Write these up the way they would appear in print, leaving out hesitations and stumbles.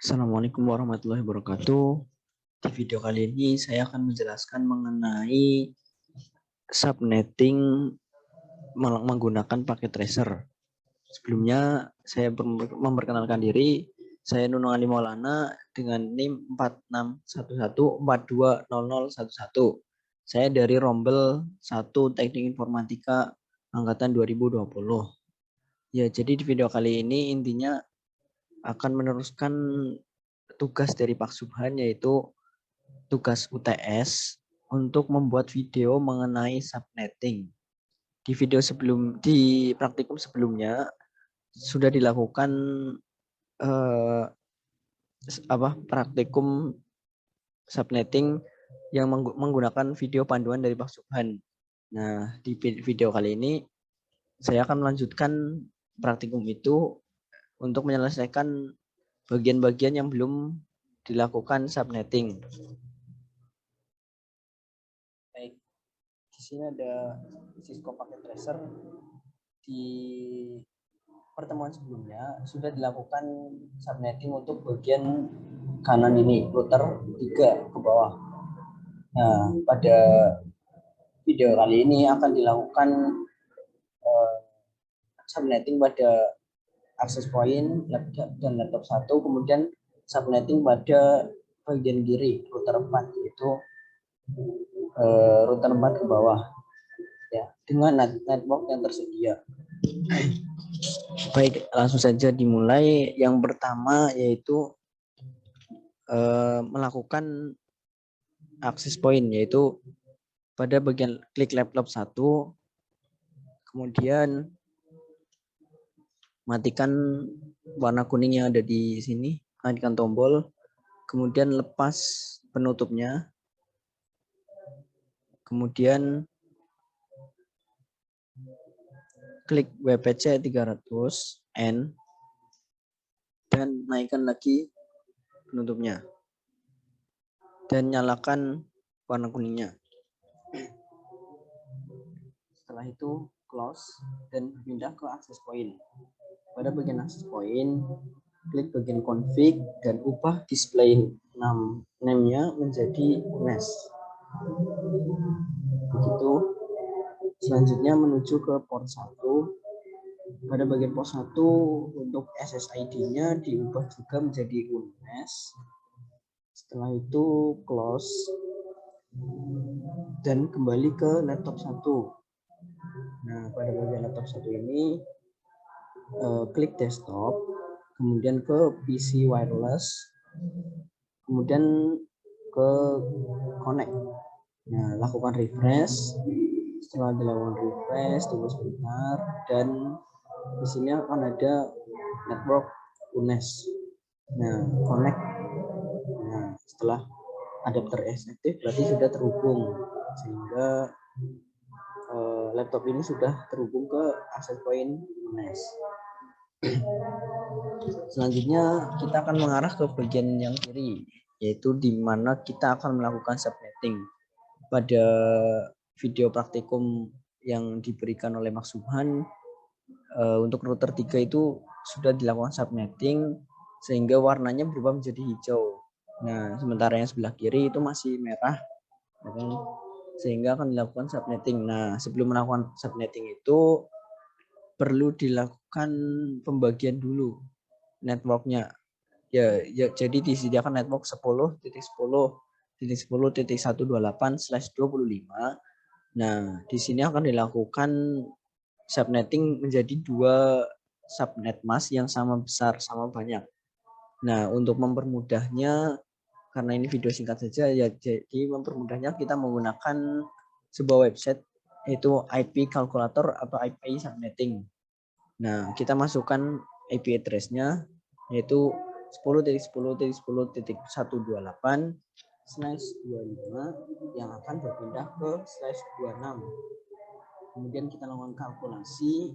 Assalamualaikum warahmatullahi wabarakatuh. Di video kali ini saya akan menjelaskan mengenai subnetting menggunakan paket tracer. Sebelumnya saya memperkenalkan diri. Saya Nunung Ali Maulana dengan NIM 4611420011. Saya dari Rombel 1 Teknik Informatika angkatan 2020. Ya, jadi di video kali ini intinya akan meneruskan tugas dari Pak Subhan, yaitu tugas UTS untuk membuat video mengenai subnetting. Di praktikum sebelumnya sudah dilakukan praktikum subnetting yang menggunakan video panduan dari Pak Subhan. Nah, di video kali ini saya akan melanjutkan praktikum itu untuk menyelesaikan bagian-bagian yang belum dilakukan subnetting. Baik, di sini ada Cisco paket tracer. Di pertemuan sebelumnya sudah dilakukan subnetting untuk bagian kanan ini, router 3 ke bawah. Nah, pada video kali ini akan dilakukan subnetting pada access point dan laptop 1, kemudian subnetting pada bagian kiri router 4, yaitu router 4 ke bawah ya, dengan network yang tersedia. Baik, langsung saja dimulai. Yang pertama yaitu melakukan access point, yaitu pada bagian klik laptop 1, kemudian matikan warna kuning yang ada di sini, matikan tombol, kemudian lepas penutupnya, kemudian klik WPC 300 N dan naikkan lagi penutupnya dan nyalakan warna kuningnya. Setelah itu close dan pindah ke access point. Pada bagian access point, klik bagian config dan ubah display name-nya menjadi NES. Begitu. Selanjutnya menuju ke port 1. Pada bagian port 1 untuk SSID-nya diubah juga menjadi UNES. Setelah itu close dan kembali ke laptop 1. Nah, pada bagian laptop 1 ini klik desktop, kemudian ke PC wireless, kemudian ke connect. Nah, lakukan refresh. Setelah dilakukan refresh, tunggu sebentar, dan di sini akan ada network UNES. Nah, connect. Nah, setelah adapter aktif berarti sudah terhubung, sehingga laptop ini sudah terhubung ke access point UNES. Selanjutnya kita akan mengarah ke bagian yang kiri, yaitu di mana kita akan melakukan subnetting. Pada video praktikum yang diberikan oleh Mas Subhan, untuk router 3 itu sudah dilakukan subnetting sehingga warnanya berubah menjadi hijau. Nah, sementara yang sebelah kiri itu masih merah, sehingga akan dilakukan subnetting. Nah, sebelum melakukan subnetting itu perlu dilakukan pembagian dulu networknya. Ya, jadi disediakan network 10.10.10.128/25. Nah, di sini akan dilakukan subnetting menjadi 2 subnet mask yang sama besar, sama banyak. Nah, untuk mempermudahnya, karena ini video singkat saja ya, jadi mempermudahnya kita menggunakan sebuah website, yaitu IP calculator atau IP subnetting. Nah, kita masukkan IP address-nya, yaitu 10.10.10.128/25 yang akan berpindah ke /26. Kemudian kita lakukan kalkulasi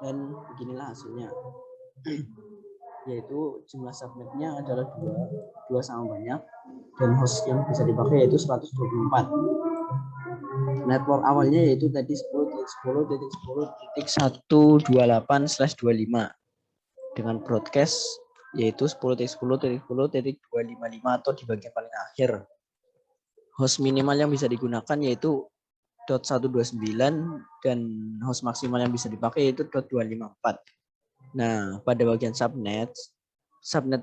dan beginilah hasilnya. Yaitu jumlah subnetnya adalah 2 sama banyak, dan host yang bisa dipakai yaitu 124. Network awalnya yaitu tadi 10.10.10.128/25 dengan broadcast yaitu 10.10.10.255 atau di bagian paling akhir. Host minimal yang bisa digunakan yaitu .129 dan host maksimal yang bisa dipakai yaitu .254. Nah, pada bagian subnet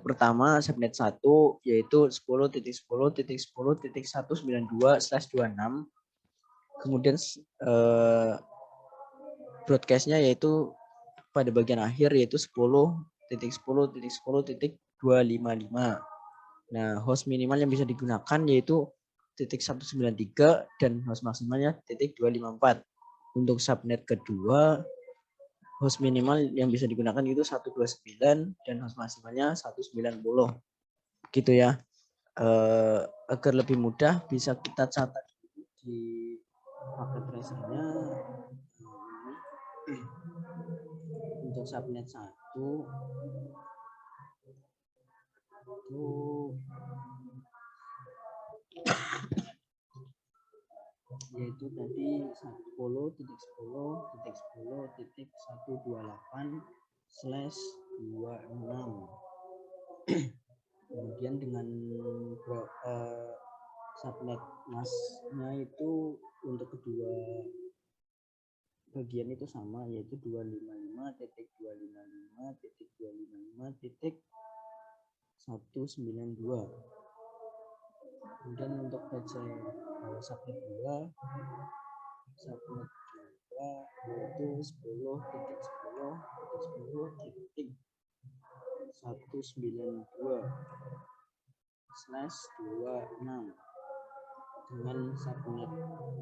pertama, subnet 1 yaitu 10.10.10.192/26. Kemudian broadcast-nya yaitu pada bagian akhir yaitu 10.10.10.255. Nah, host minimal yang bisa digunakan yaitu .193 dan host maksimalnya .254. Untuk subnet kedua, host minimal yang bisa digunakan itu 129 dan host maksimalnya 190. Gitu ya. Agar lebih mudah bisa kita catat di paket tracernya. Untuk subnet 1 itu yaitu tadi 10.10.10.128/26. Kemudian dengan subnet masnya itu untuk kedua bagian itu sama, yaitu 255.255.255.192. Kemudian untuk PC subnet 2 yaitu 10.10.10.192/26 dengan subnet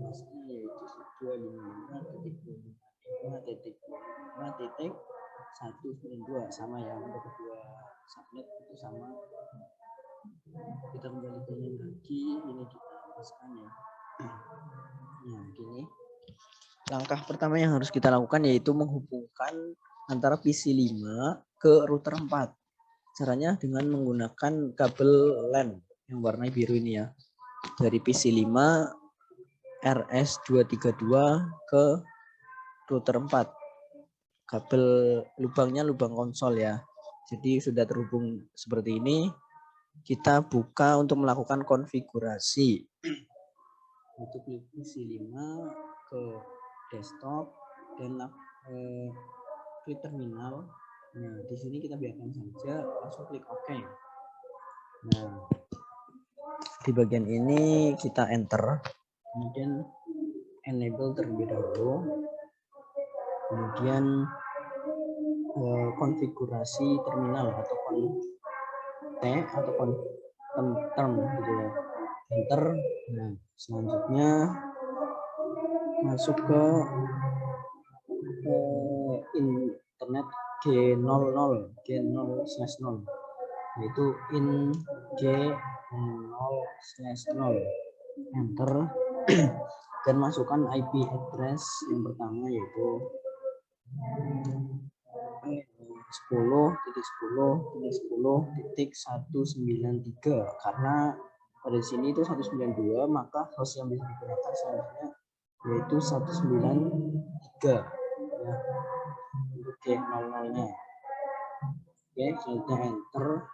masnya yaitu 255.255.192 sama ya. Untuk kedua subnet itu sama. Kita kembalikan lagi, ini kita hapuskan ya. Nah, gini. Langkah pertama yang harus kita lakukan yaitu menghubungkan antara PC5 ke router 4. Caranya dengan menggunakan kabel LAN yang warna biru ini ya. Dari PC5 RS232 ke router 4. Kabel lubangnya lubang konsol ya. Jadi sudah terhubung seperti ini. Kita buka untuk melakukan konfigurasi. Untuk PC5 ke desktop dan klik terminal. Nah, di sini kita biarkan saja, langsung klik OK. Nah, di bagian ini kita enter, kemudian enable terlebih dahulu, kemudian konfigurasi terminal atau term gitu ya. Enter. Nah, selanjutnya masuk ke internet G00 yaitu in G0/0. Enter dan masukkan IP address yang pertama yaitu 10.10.10.193 karena pada sini itu 192, maka host yang bisa digunakan selanjutnya yaitu 193 ya, untuk G00-nya. Oke, selanjutnya enter.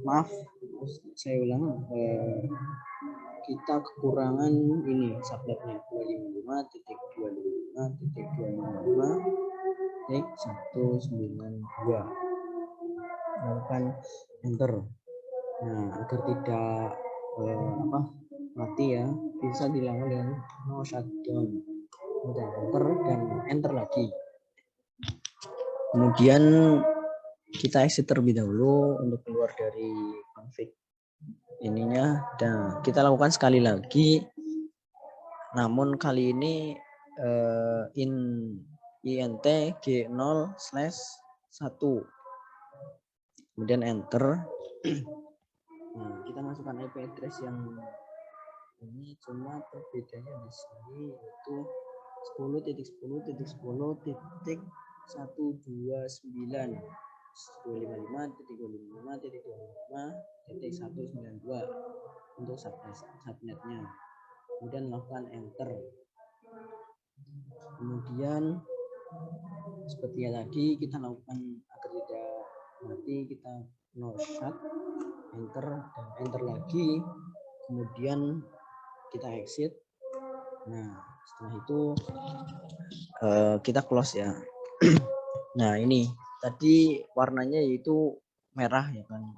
Maaf, saya ulang, kita kekurangan ini subnetnya 255.255.255.192. Lakukan enter. Nah, agar tidak mati ya, bisa dilakukan dengan no shutdown. Kemudian enter dan enter lagi. Kemudian kita exit terlebih dahulu untuk keluar dari config ininya, dan kita lakukan sekali lagi, namun kali ini int G0/1. Kemudian enter. Nah, kita masukkan IP address yang ini, cuma perbedaannya di sini yaitu 10.10.10.255.255.255.192 untuk subnetnya. Kemudian lakukan enter. Kemudian seperti tadi kita lakukan agar tidak Nanti kita no shut, enter dan enter lagi, kemudian kita exit. Nah, setelah itu kita close ya. Nah, ini tadi warnanya yaitu merah ya kan.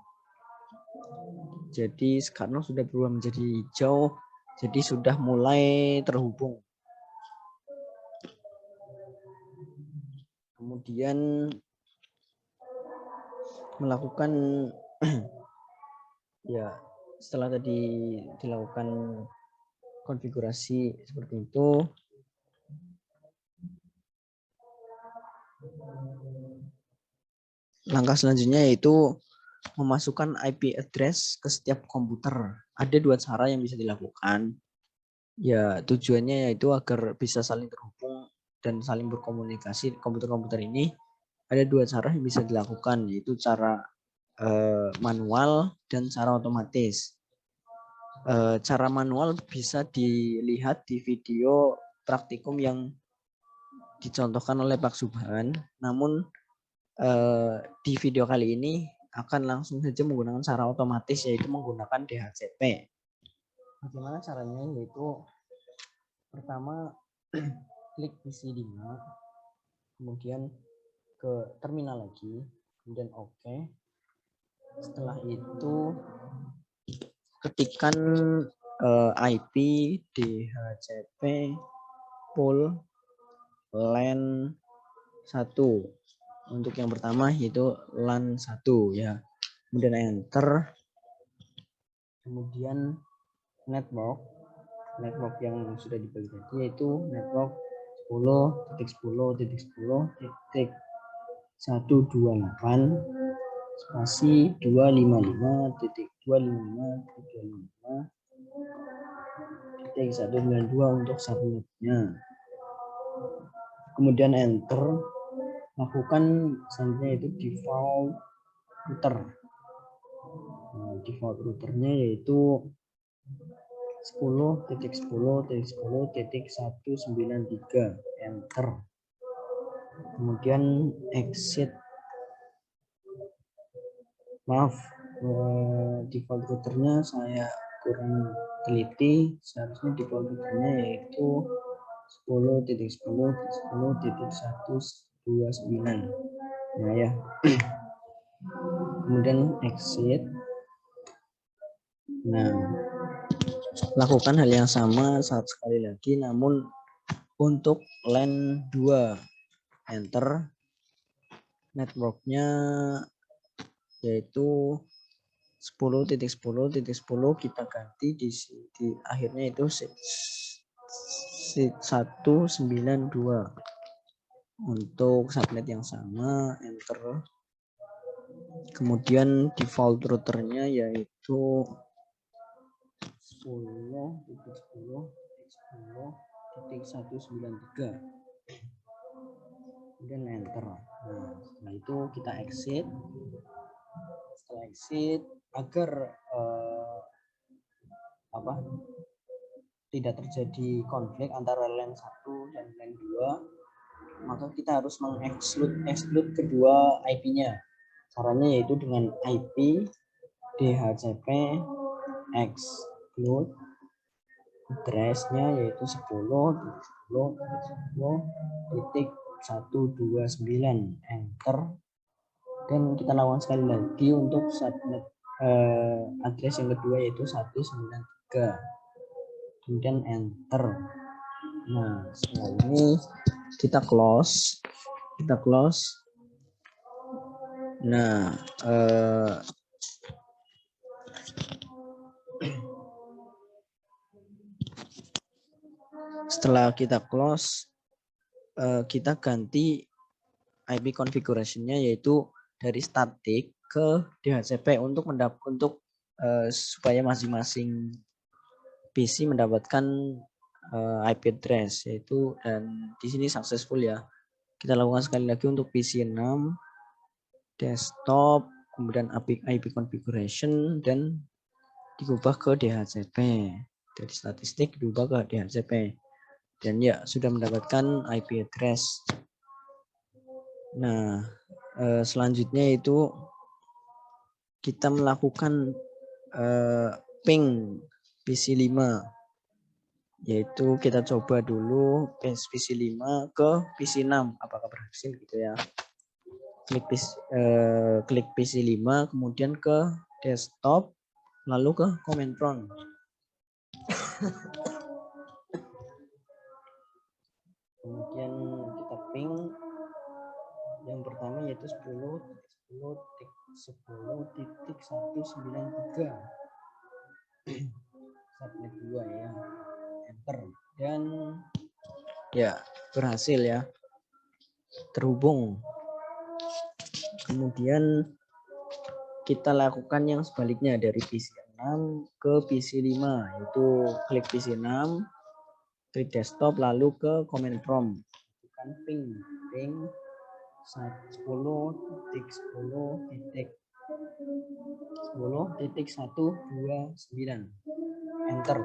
Jadi sekarang sudah berubah menjadi hijau, jadi sudah mulai terhubung. Kemudian melakukan ya, setelah tadi dilakukan konfigurasi seperti itu, langkah selanjutnya yaitu memasukkan IP address ke setiap komputer. Ada dua cara yang bisa dilakukan. Ya, tujuannya yaitu agar bisa saling terhubung dan saling berkomunikasi. Komputer-komputer ini ada dua cara yang bisa dilakukan, yaitu cara manual dan cara otomatis. Cara manual bisa dilihat di video praktikum yang dicontohkan oleh Pak Subhan. Namun di video kali ini akan langsung saja menggunakan cara otomatis, yaitu menggunakan DHCP. Bagaimana caranya? Yaitu pertama klik PC5, kemudian ke terminal lagi, kemudian OK. Setelah itu ketikkan IP DHCP pool LAN 1. Untuk yang pertama yaitu LAN 1 ya. Kemudian enter. Kemudian network yang sudah dibagi tadi yaitu network 10.10.10.128 spasi 255.255.192 untuk subnetnya. Kemudian enter. Lakukan selanjutnya itu default router. Nah, default routernya yaitu 10.10.10.193 enter. Kemudian exit. Maaf, default routernya saya kurang teliti. Seharusnya default routernya yaitu 10.10.10.129. Nah ya. Kemudian exit. Nah, lakukan hal yang sama sekali lagi, namun untuk LAN 2 enter. Networknya yaitu 10.10.10 kita ganti di akhirnya itu 192. Untuk subnet yang sama enter. Kemudian default routernya yaitu 10.10.10.193. Kemudian enter. Nah, setelah itu kita exit. Setelah exit, agar tidak terjadi konflik antara LAN 1 dan LAN 2, maka kita harus exclude kedua IP-nya. Caranya yaitu dengan IP DHCP exclude address-nya yaitu 10.10.10.129 enter. Dan kita lakukan sekali lagi untuk subnet address yang kedua yaitu 193. Kemudian enter. Nah, setelah ini kita close. Nah, setelah kita close, kita ganti IP configuration-nya yaitu dari static ke DHCP untuk supaya masing-masing PC mendapatkan IP address yaitu, dan di sini successful ya. Kita lakukan sekali lagi untuk PC 6 desktop, kemudian IP configuration dan diubah ke DHCP. Dari statistik diubah ke DHCP. Dan ya, sudah mendapatkan IP address. Nah, selanjutnya itu kita melakukan ping PC5, yaitu kita coba dulu PC5 ke PC6 apakah berhasil gitu ya. Klik PC5 kemudian ke desktop lalu ke command prompt. Kemudian kita ping yang pertama yaitu 10.10.193 subnet 2 ya, enter, dan ya berhasil ya, terhubung. Kemudian kita lakukan yang sebaliknya dari PC6 ke PC5, yaitu klik PC6, klik desktop lalu ke command prompt, tekan ping 10.10.129, enter.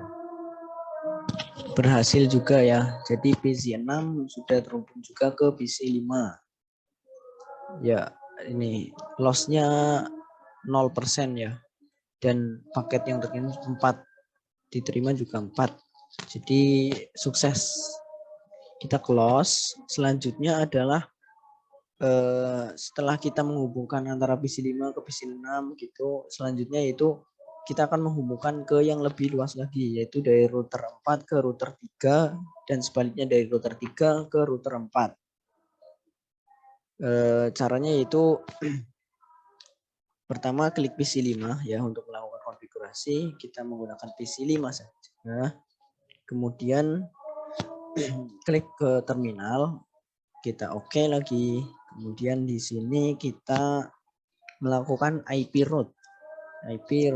Berhasil juga ya. Jadi PC6 sudah terhubung juga ke PC5. Ya, ini lossnya 0% ya. Dan paket yang terkirim 4, diterima juga 4. Jadi sukses. Kita close. Selanjutnya adalah setelah kita menghubungkan antara PC5 ke PC6 gitu, selanjutnya itu kita akan menghubungkan ke yang lebih luas lagi, yaitu dari router 4 ke router 3 dan sebaliknya dari router 3 ke router 4. Caranya yaitu pertama klik PC5 ya untuk melakukan konfigurasi, kita menggunakan PC5 saja. Kemudian klik ke terminal, kita oke lagi. Kemudian di sini kita melakukan IP route. IP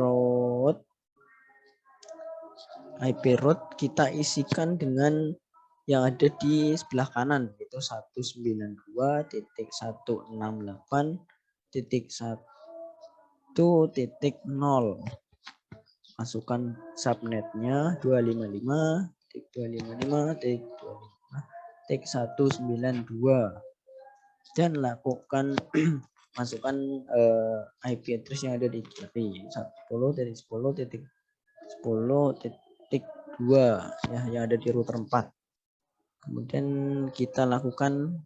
route kita isikan dengan yang ada di sebelah kanan, yaitu 192.168.1.0. Masukkan subnetnya 255.255.192 dan lakukan masukkan IP address yang ada di kiri 10.10.10.2 ya, yang ada di router 4. Kemudian kita lakukan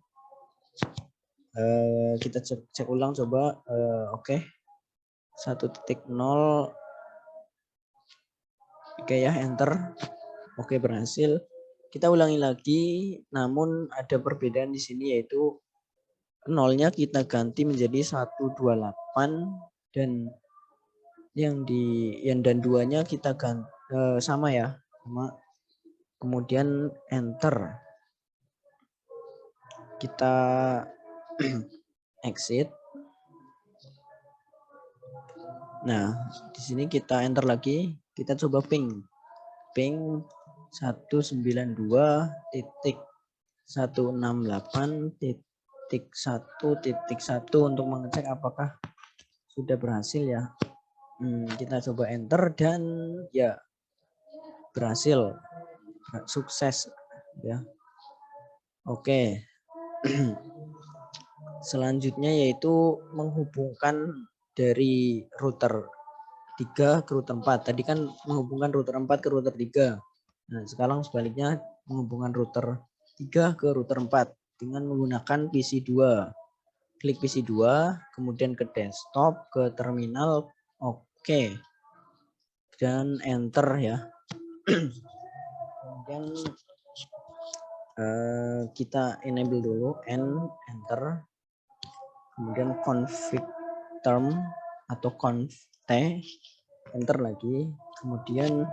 kita cek ulang coba, oke. 1.0 oke ya, enter. Oke, berhasil. Kita ulangi lagi, namun ada perbedaan di sini, yaitu nolnya kita ganti menjadi 128 dan dan 2-nya kita ganti sama ya, sama. Kemudian enter. Kita exit. Nah, di sini kita enter lagi, kita coba ping 192.168.1.1 untuk mengecek apakah sudah berhasil ya. Kita coba enter dan ya berhasil, sukses ya. Oke. Selanjutnya yaitu menghubungkan dari router 3 ke router 4. Tadi kan menghubungkan router 4 ke router 3. Nah, sekarang sebaliknya menghubungkan router 3 ke router 4 dengan menggunakan PC2. Klik PC2, kemudian ke desktop, ke terminal, oke. Dan enter ya. Kemudian kita enable dulu, enter. Kemudian config term atau conf t, enter lagi. Kemudian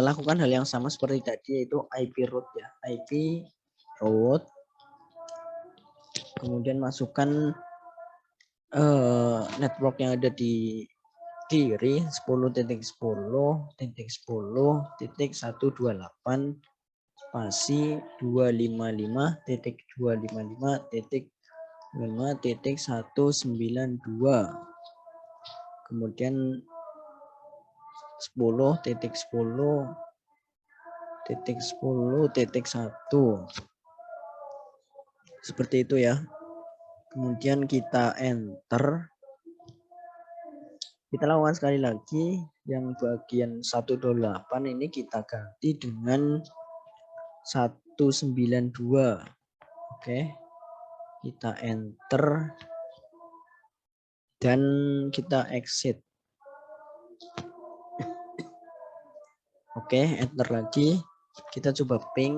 lakukan hal yang sama seperti tadi, yaitu IP route ya, IP route. Kemudian masukkan network yang ada di kiri 10.10.10.128 spasi 255.255.5.192. Kemudian 10.10.10.1 seperti itu ya. Kemudian kita enter. Kita lakukan sekali lagi, yang bagian 128 ini kita ganti dengan 192. Oke, kita enter dan kita exit. Oke, enter lagi. Kita coba ping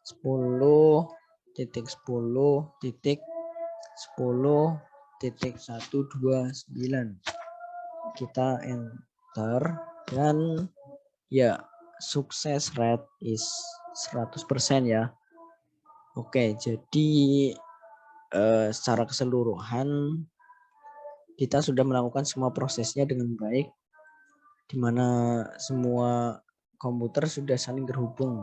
10.10.10.129. Kita enter dan ya, sukses rate is 100% ya. Oke, jadi secara keseluruhan kita sudah melakukan semua prosesnya dengan baik, di mana semua komputer sudah saling terhubung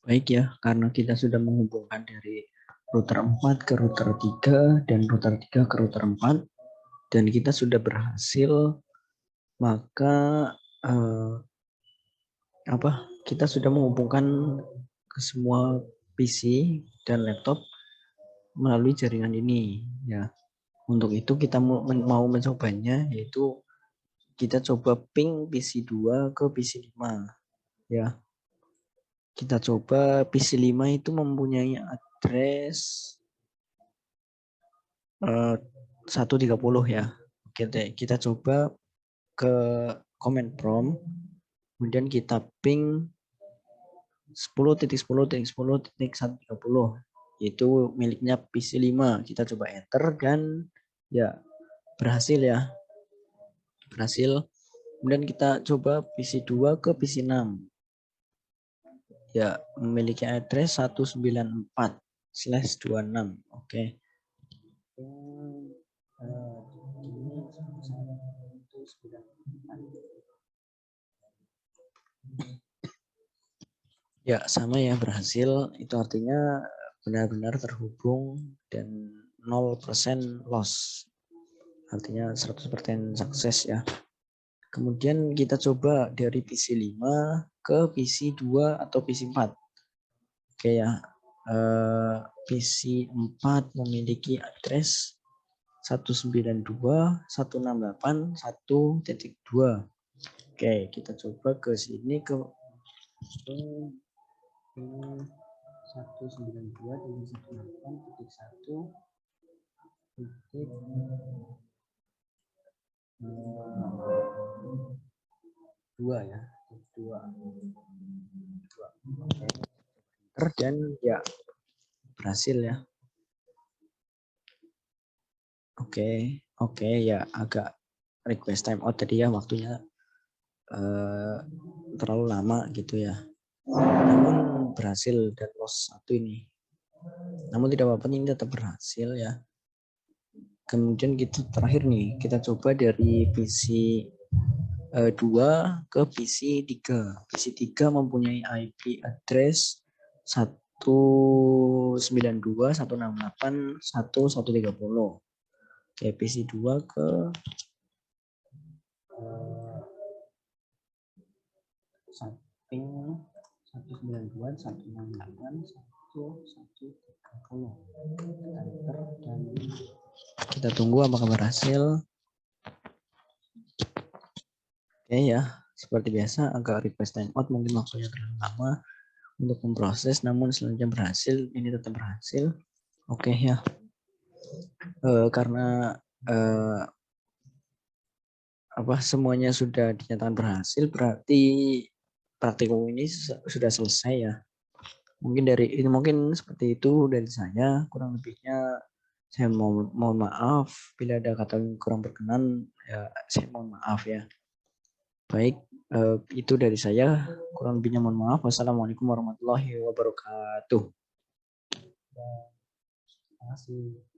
baik ya, karena kita sudah menghubungkan dari router 4 ke router 3 dan router 3 ke router 4, dan kita sudah berhasil. Maka kita sudah menghubungkan ke semua PC dan laptop melalui jaringan ini ya. Untuk itu kita mau mencobanya, yaitu kita coba ping PC 2 ke PC 5 ya. Kita coba PC 5 itu mempunyai address 130 ya. Kita coba ke command prompt, kemudian kita ping 10.10.10.130, itu miliknya PC 5. Kita coba enter dan ya berhasil ya. Berhasil. Kemudian kita coba PC 2 ke PC 6. Ya, memiliki address 194/26. Oke. Ya, sama ya, berhasil. Itu artinya benar-benar terhubung dan 0% loss. Artinya 100% sukses ya. Kemudian kita coba dari PC 5 ke PC 2 atau PC 4. Oke ya. PC 4 memiliki address 192.168.1.2. Oke, kita coba ke sini ke 192.168.1.2 ya. 2. Dan ya berhasil ya. Oke ya, agak request time out tadi ya, waktunya terlalu lama gitu ya. Namun berhasil dan loss 1 ini. Namun tidak apa-apa, ini tetap berhasil ya. Kemudian kita terakhir nih, kita coba dari PC 2 ke PC 3. PC 3 mempunyai IP address 192.168.1.130. Oke, PC 2 ke ping 192.168.1.130. Enter dan kita tunggu apakah berhasil. Oke ya, seperti biasa agak request timeout, mungkin waktunya terlalu lama untuk memproses, namun selanjutnya berhasil. Ini tetap berhasil. Oke ya, karena semuanya sudah dinyatakan berhasil, berarti praktikum ini sudah selesai ya. Mungkin seperti itu dari saya. Kurang lebihnya saya mohon maaf bila ada kata yang kurang berkenan ya, saya mohon maaf ya. Baik, itu dari saya. Kurang lebihnya mohon maaf. Wassalamualaikum warahmatullahi wabarakatuh. Terima kasih.